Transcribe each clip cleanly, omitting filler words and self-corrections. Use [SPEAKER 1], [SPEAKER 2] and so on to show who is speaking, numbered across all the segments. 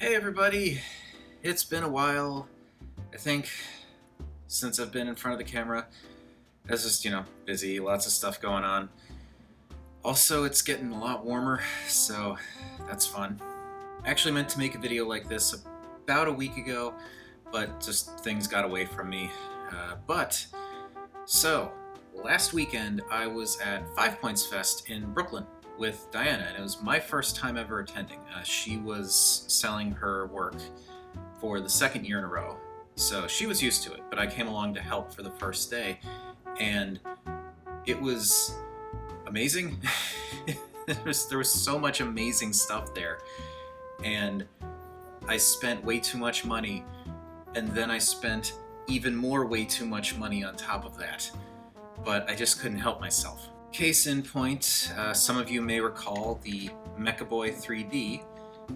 [SPEAKER 1] Hey everybody, it's been a while, I think, since I've been in front of the camera. It's just, busy, lots of stuff going on. Also, it's getting a lot warmer, so that's fun. I actually meant to make a video like this about a week ago, but just things got away from me. So, last weekend I was at Five Points Fest in Brooklyn with Diana, and it was my first time ever attending. She was selling her work for the second year in a row, so she was used to it, but I came along to help for the first day, and it was amazing. There was so much amazing stuff there, and I spent way too much money, and then I spent even more way too much money on top of that, but I just couldn't help myself. Case in point, some of you may recall the Mecha Boy 3D,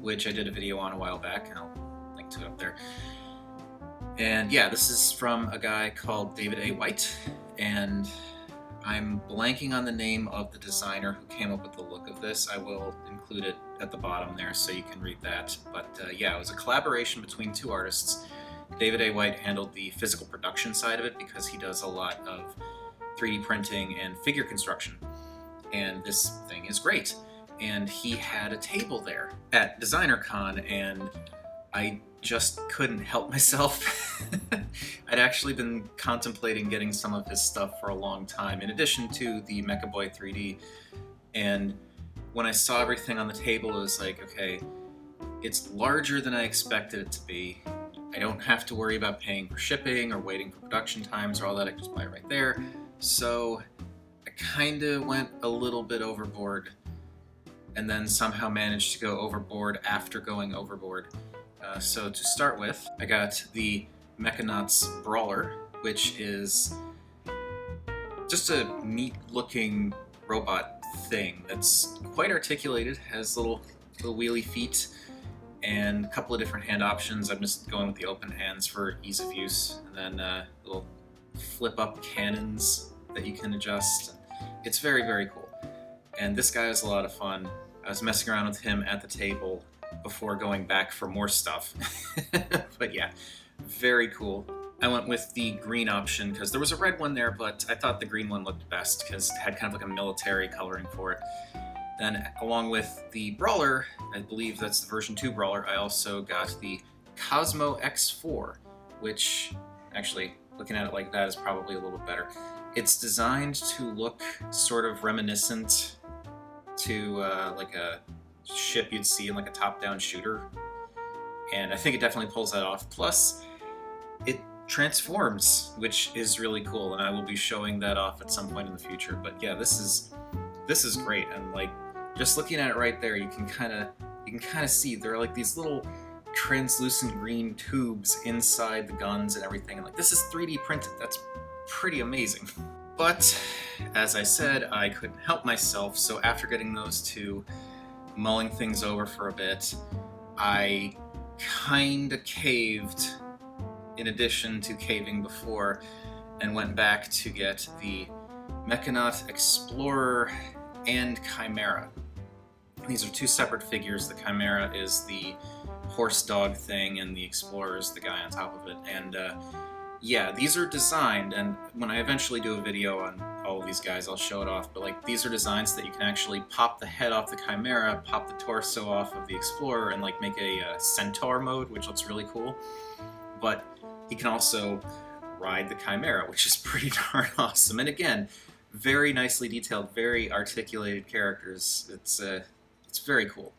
[SPEAKER 1] which I did a video on a while back, and I'll link to it up there. And yeah, this is from a guy called David A. White, and I'm blanking on the name of the designer who came up with the look of this. I will include it at the bottom there so you can read that. But yeah, it was a collaboration between two artists. David A. White handled the physical production side of it because he does a lot of 3D printing and figure construction, and this thing is great. And he had a table there at DesignerCon, and I just couldn't help myself. I'd actually been contemplating getting some of his stuff for a long time, in addition to the Mecha Boy 3D, and when I saw everything on the table, it was like, okay, it's larger than I expected it to be. I don't have to worry about paying for shipping or waiting for production times or all that. I can just buy it right there. So I kind of went a little bit overboard, and then somehow managed to go overboard after going overboard. So to start with, I got the Mechanauts Brawler, which is just a neat-looking robot thing that's quite articulated, has little wheelie feet, and a couple of different hand options. I'm just going with the open hands for ease of use, and then little flip-up cannons that you can adjust. It's very, very cool. And this guy is a lot of fun. I was messing around with him at the table before going back for more stuff. But yeah, very cool. I went with the green option because there was a red one there, but I thought the green one looked best because it had kind of like a military coloring for it. Then along with the Brawler, I believe that's the version 2 Brawler, I also got the Cosmo X4, which actually, looking at it like that is probably a little better. It's designed to look sort of reminiscent to like a ship you'd see in like a top-down shooter, and I think it definitely pulls that off. Plus, it transforms, which is really cool, and I will be showing that off at some point in the future. But yeah, this is great, and like just looking at it right there, you can kind of see there are like these little translucent green tubes inside the guns and everything, and like this is 3D printed. That's pretty amazing. But as I said, I couldn't help myself, so after getting those two, mulling things over for a bit, I kinda caved, in addition to caving before, and went back to get the Mechanaut Explorer and Chimera. These are two separate figures. The Chimera is the horse dog thing, and the Explorer is the guy on top of it. And yeah, these are designed, and when I eventually do a video on all of these guys, I'll show it off, but like these are designs that you can actually pop the head off the Chimera, pop the torso off of the Explorer, and like make a centaur mode, which looks really cool. But you can also ride the Chimera, which is pretty darn awesome. And again, very nicely detailed, very articulated characters. It's very cool.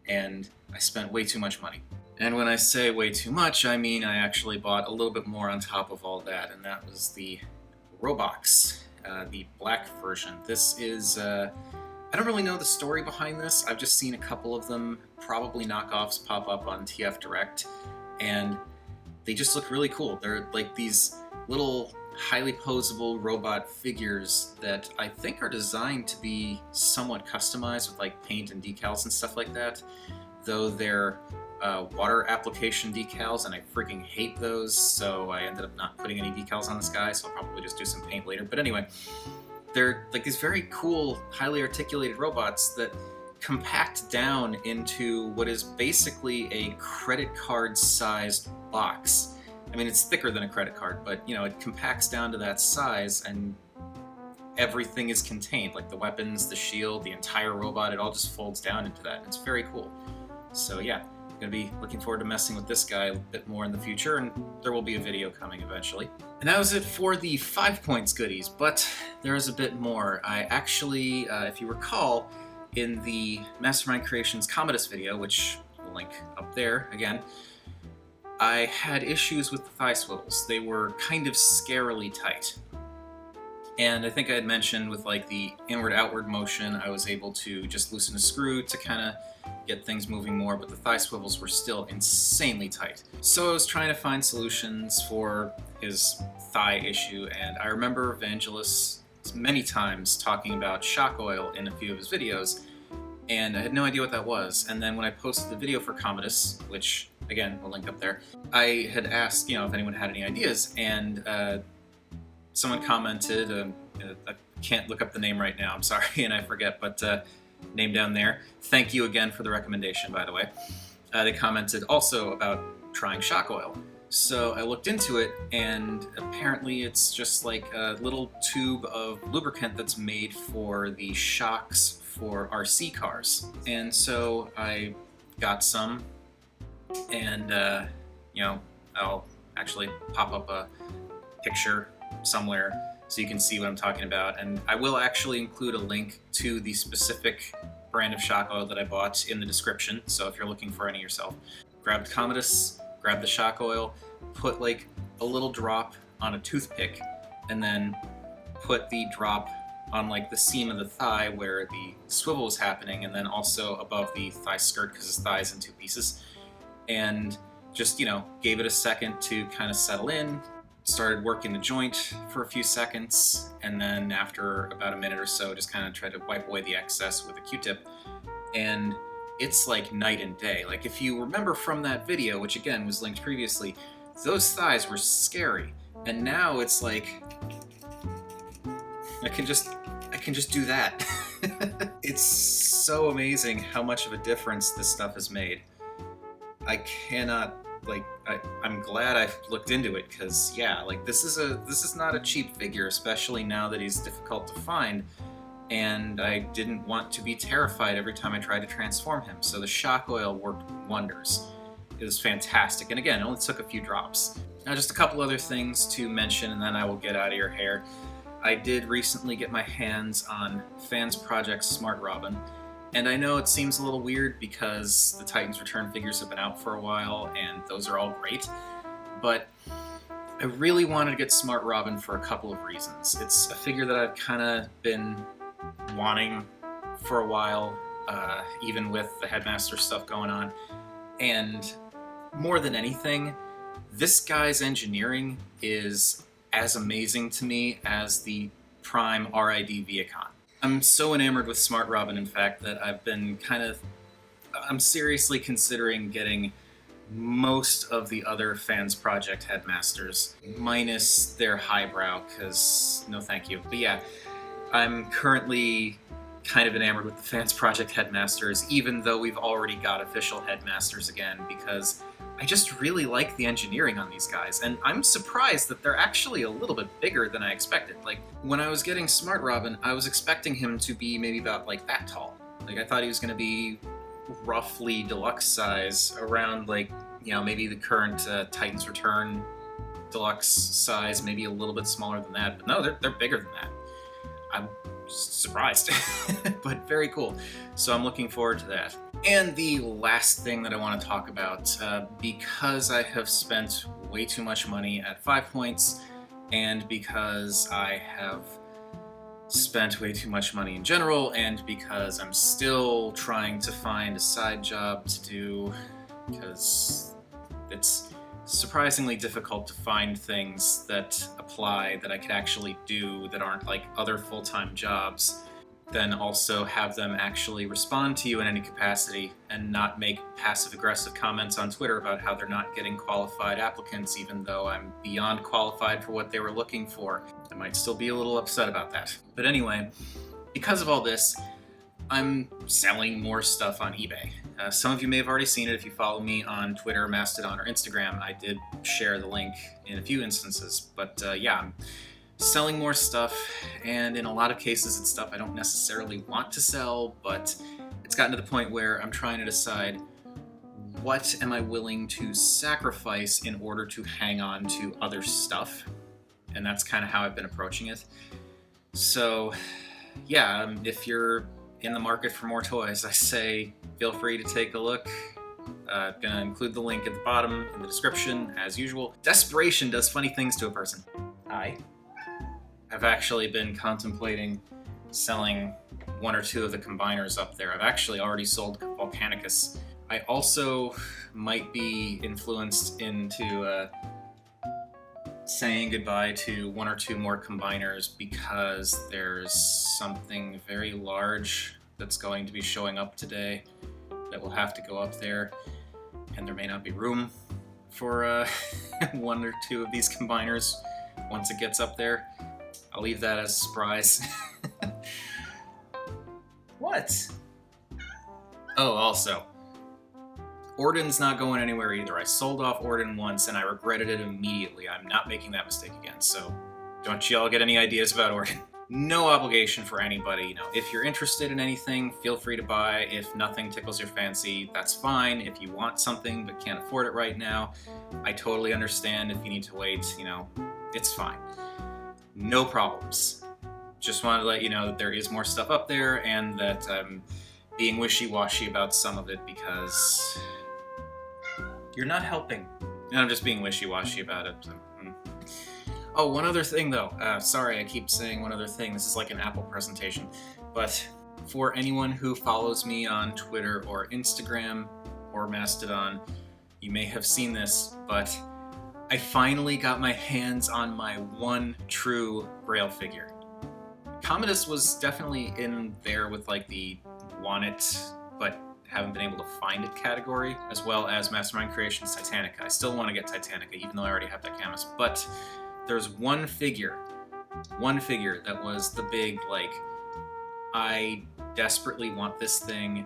[SPEAKER 1] And I spent way too much money. And when I say way too much, I mean I actually bought a little bit more on top of all that, and that was the Robox, the black version. This is, I don't really know the story behind this. I've just seen a couple of them, probably knockoffs, pop up on TF Direct, and they just look really cool. They're like these little highly posable robot figures that I think are designed to be somewhat customized with like paint and decals and stuff like that, though they're water application decals, and I freaking hate those, so I ended up not putting any decals on this guy, so I'll probably just do some paint later. But anyway, they're like these very cool, highly articulated robots that compact down into what is basically a credit card sized box. I mean, it's thicker than a credit card, but you know, it compacts down to that size and everything is contained, like the weapons, the shield, the entire robot, it all just folds down into that. It's very cool. So yeah, I'm gonna be looking forward to messing with this guy a bit more in the future, and there will be a video coming eventually. And that was it for the 5 points goodies, but there is a bit more. I actually, if you recall, in the Mastermind Creations Commodus video, which I'll link up there again, I had issues with the thigh swivels. They were kind of scarily tight. And I think I had mentioned with like the inward-outward motion, I was able to just loosen a screw to kind of get things moving more, but the thigh swivels were still insanely tight. So I was trying to find solutions for his thigh issue, and I remember Vangelis many times talking about shock oil in a few of his videos, and I had no idea what that was. And then when I posted the video for Commodus, which again, we'll link up there, I had asked, you know, if anyone had any ideas, and someone commented, I can't look up the name right now, I'm sorry, and I forget, but name down there. Thank you again for the recommendation, by the way. They commented also about trying shock oil. So I looked into it, and apparently it's just like a little tube of lubricant that's made for the shocks for RC cars. And so I got some, and you know, I'll actually pop up a picture somewhere so you can see what I'm talking about, and I will actually include a link to the specific brand of shock oil that I bought in the description, so if you're looking for any yourself. Grab the Commodus, grab the shock oil, put like a little drop on a toothpick, and then put the drop on like the seam of the thigh where the swivel is happening, and then also above the thigh skirt because his thigh is in two pieces, and just, you know, gave it a second to kind of settle in, started working the joint for a few seconds, and then after about a minute or so just kind of tried to wipe away the excess with a Q-tip, and it's like night and day. Like if you remember from that video, which again was linked previously, those thighs were scary, and now it's like I can just do that. It's so amazing how much of a difference this stuff has made. I cannot, like, I'm glad I looked into it, because yeah, like this is not a cheap figure, especially now that he's difficult to find, and I didn't want to be terrified every time I tried to transform him, so the shock oil worked wonders. It was fantastic, and again, it only took a few drops. Now just a couple other things to mention, and then I will get out of your hair. I did recently get my hands on Fans Project's Smart Robin, and I know it seems a little weird because the Titans Return figures have been out for a while, and those are all great, but I really wanted to get Smart Robin for a couple of reasons. It's a figure that I've kind of been wanting for a while, even with the Headmaster stuff going on, and more than anything, this guy's engineering is as amazing to me as the Prime RID Viacon. I'm so enamored with Smart Robin, in fact, that I'm seriously considering getting most of the other Fans Project Headmasters, minus their highbrow, because no thank you. But yeah, I'm currently kind of enamored with the Fans Project Headmasters, even though we've already got official Headmasters again, because I just really like the engineering on these guys, and I'm surprised that they're actually a little bit bigger than I expected. Like, when I was getting Smart Robin, I was expecting him to be maybe about like that tall. Like, I thought he was going to be roughly deluxe size, around like, you know, maybe the current Titans Return deluxe size, maybe a little bit smaller than that, but no, they're bigger than that. I'm surprised, but very cool. So I'm looking forward to that. And the last thing that I want to talk about, because I have spent way too much money at 5 points, and because I have spent way too much money in general, and because I'm still trying to find a side job to do, because it's surprisingly difficult to find things that apply that I could actually do that aren't like other full-time jobs, then also have them actually respond to you in any capacity and not make passive-aggressive comments on Twitter about how they're not getting qualified applicants even though I'm beyond qualified for what they were looking for. I might still be a little upset about that. But anyway, because of all this, I'm selling more stuff on eBay. Some of you may have already seen it if you follow me on Twitter, Mastodon, or Instagram. I did share the link in a few instances, but yeah, I'm selling more stuff, and in a lot of cases it's stuff I don't necessarily want to sell, but it's gotten to the point where I'm trying to decide what am I willing to sacrifice in order to hang on to other stuff, and that's kind of how I've been approaching it. So yeah, if you're in the market for more toys, I say feel free to take a look. I'm gonna include the link at the bottom in the description, as usual. Desperation does funny things to a person. I've actually been contemplating selling one or two of the combiners up there. I've actually already sold Volcanicus. I also might be influenced into saying goodbye to one or two more combiners because there's something very large that's going to be showing up today that will have to go up there, and there may not be room for one or two of these combiners once it gets up there. I'll leave that as a surprise. What? Oh, also, Orden's not going anywhere either. I sold off Orden once and I regretted it immediately. I'm not making that mistake again, so don't y'all get any ideas about Orden. No obligation for anybody. You know, if you're interested in anything, feel free to buy. If nothing tickles your fancy, that's fine. If you want something but can't afford it right now, I totally understand. If you need to wait, you know, it's fine. No problems. Just wanted to let you know that there is more stuff up there and that I'm being wishy-washy about some of it because you're not helping. And I'm just being wishy-washy about it. Oh, one other thing though. Sorry, I keep saying one other thing. This is like an Apple presentation. But for anyone who follows me on Twitter or Instagram or Mastodon, you may have seen this, but I finally got my hands on my one true Grail figure. Commodus was definitely in there with like the want it, but haven't been able to find it category, as well as Mastermind Creations Titanica. I still want to get Titanica, even though I already have that canvas. But there's one figure that was the big, like, I desperately want this thing,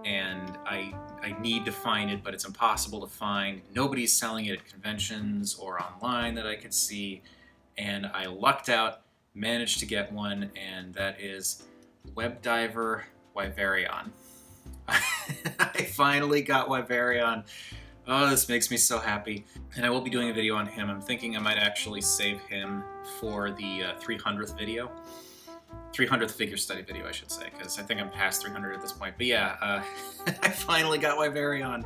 [SPEAKER 1] and I need to find it, but it's impossible to find. Nobody's selling it at conventions or online that I could see, and I lucked out, managed to get one, and that is Web Diver Wyverion. I finally got Wyverion. Oh, this makes me so happy. And I will be doing a video on him. I'm thinking I might actually save him for the 300th video. 300th figure study video, I should say, because I think I'm past 300 at this point. But yeah, I finally got Wyverion.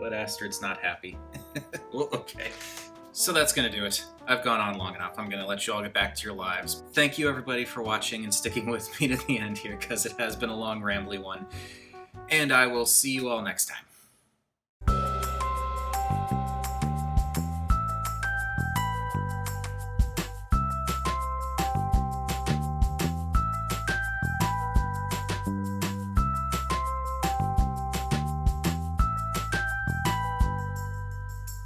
[SPEAKER 1] But Astrid's not happy. Well, okay. So that's going to do it. I've gone on long enough. I'm going to let you all get back to your lives. Thank you, everybody, for watching and sticking with me to the end here, because it has been a long, rambly one. And I will see you all next time.